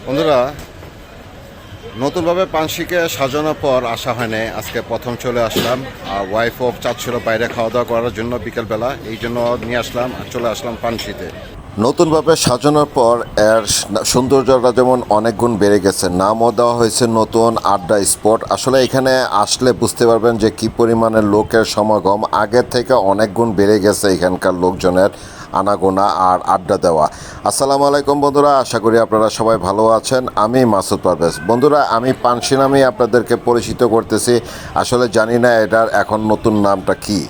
বন্ধুরা, নতুনভাবে পানশিকে সাজানোর পর আসা হয়নি, আজকে প্রথম চলে আসলাম। ওয়াইফ অফ চাচ্ছিল বাইরে খাওয়া দাওয়া করার জন্য বিকেলবেলা, এই জন্য নিয়ে আসলাম, চলে আসলাম পানশিতে। নতুনভাবে সাজানোর পর এর সৌন্দর্যটা যেমন অনেক গুণ বেড়ে গেছে। নামও দেওয়া হয়েছে নতুন আড্ডা স্পট। আসলে এখানে আসলে বুঝতে পারবেন যে কী পরিমাণের লোকের সমাগম, আগের থেকে অনেক গুণ বেড়ে গেছে এখানকার লোকজনের আনাগোনা আর আড্ডা দেওয়া। আসসালামু আলাইকুম বন্ধুরা, আশা করি আপনারা সবাই ভালো আছেন। আমি মাসুদ পারভেজ। বন্ধুরা, আমি পানশি নামেই আপনাদেরকে পরিচিত করতেছি। আসলে জানি না এটার এখন নতুন নামটা কী।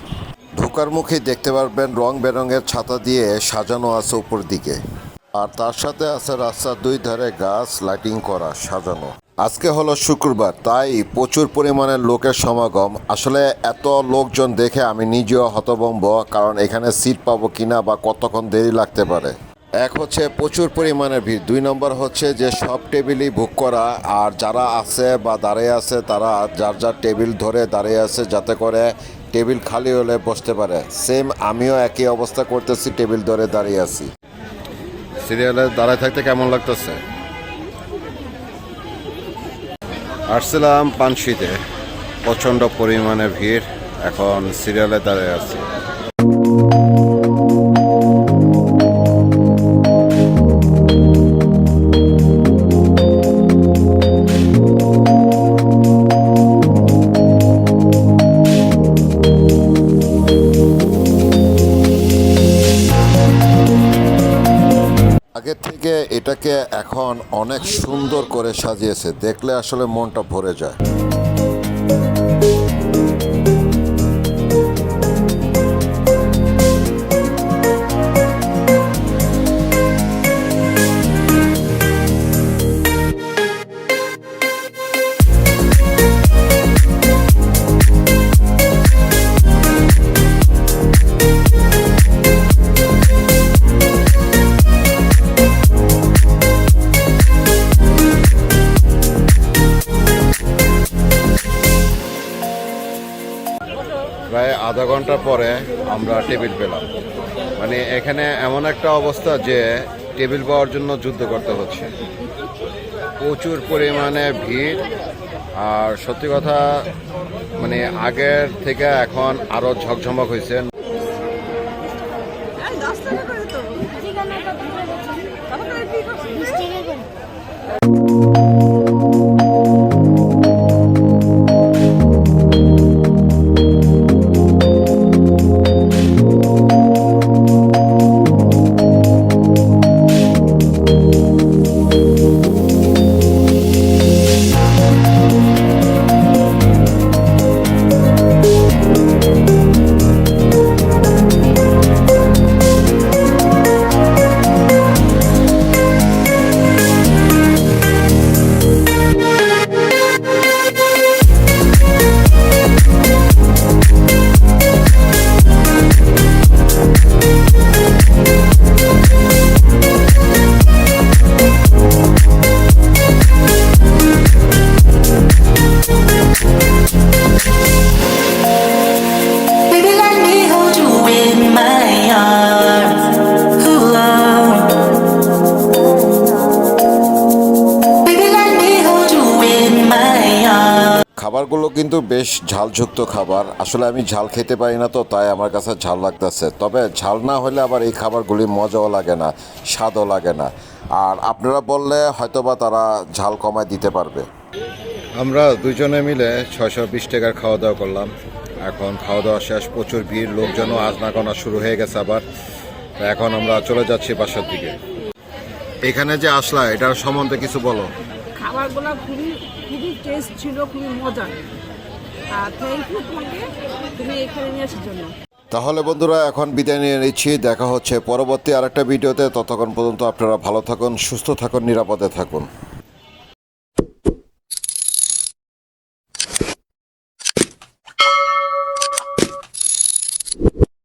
ঢোকার মুখে দেখতে পারবেন রং বেরঙের ছাতা দিয়ে সাজানো আছে উপর দিকে, আর তার সাথে আছে রাস্তার দুই ধারে গাছ লাইটিং করা সাজানো। আজকে হলো শুক্রবার, তাই প্রচুর পরিমাণে লোকের সমাগম। আসলে এত লোকজন দেখে আমি নিজেও হতভম্ব, কারণ এখানে সিট পাবো কিনা বা কতক্ষণ দেরি লাগতে পারে। এক হচ্ছে প্রচুর পরিমাণে ভিড়, 2 নম্বর হচ্ছে যে সব টেবিলই বুক করা, আর যারা আছে বা দাঁড়িয়ে আছে তারা যার যার টেবিল ধরে দাঁড়িয়ে আছে যাতে করে টেবিল খালি হলে বসতে পারে। সেম আমিও একই অবস্থা করতেছি, টেবিল ধরে দাঁড়িয়ে আছি। সিরিয়ালে দাঁড়ায় থাকতে কেমন লাগতেছে? আসছিলাম পানশিতে, প্রচণ্ড পরিমাণে ভিড়, এখন সিরিয়ালে দাঁড়িয়ে আছি। আগের থেকে এটাকে এখন অনেক সুন্দর করে সাজিয়েছে, দেখলে আসলে মনটা ভরে যায়। প্রায় আধা ঘন্টা পরে আমরা টেবিল পেলাম। মানে এখানে এমন একটা অবস্থা যে টেবিল পাওয়ার জন্য যুদ্ধ করতে হচ্ছে, প্রচুর পরিমাণে ভিড়। আর সত্যি কথা, মানে আগের থেকে এখন আরও ঝকঝমক হয়েছে। খাবারগুলো কিন্তু বেশ ঝালযুক্ত খাবার। আসলে আমি ঝাল খেতে পারি না, তো তাই আমার কাছে ঝাল লাগতেছে। তবে ঝাল না হলে আবার এই খাবারগুলি মজাও লাগে না, স্বাদও লাগে না। আর আপনারা বললে হয়তোবা তারা ঝাল কমায় দিতে পারবে। আমরা দুজনে মিলে 620 টাকার খাওয়া দাওয়া করলাম। এখন খাওয়া দাওয়া শেষ, প্রচুর ভিড়, লোকজনও আজনাগোনা শুরু হয়ে গেছে আবার। এখন আমরা চলে যাচ্ছি বাসার দিকে। এখানে যে আসলা, এটার সম্বন্ধে কিছু বলো। খাবারগুলো খুবই খুবই টেস্ট ছিল, খুবই মজার। আর থ্যাংক ইউ তোমাকে, তুমি এখানে নিয়ে আসার জন্য। তাহলে বন্ধুরা, এখন বিদায় নিয়ে নিচ্ছি। দেখা হচ্ছে পরবর্তী আরেকটা ভিডিওতে। ততক্ষণ পর্যন্ত আপনারা ভালো থাকুন, সুস্থ থাকুন, নিরাপদে থাকুন।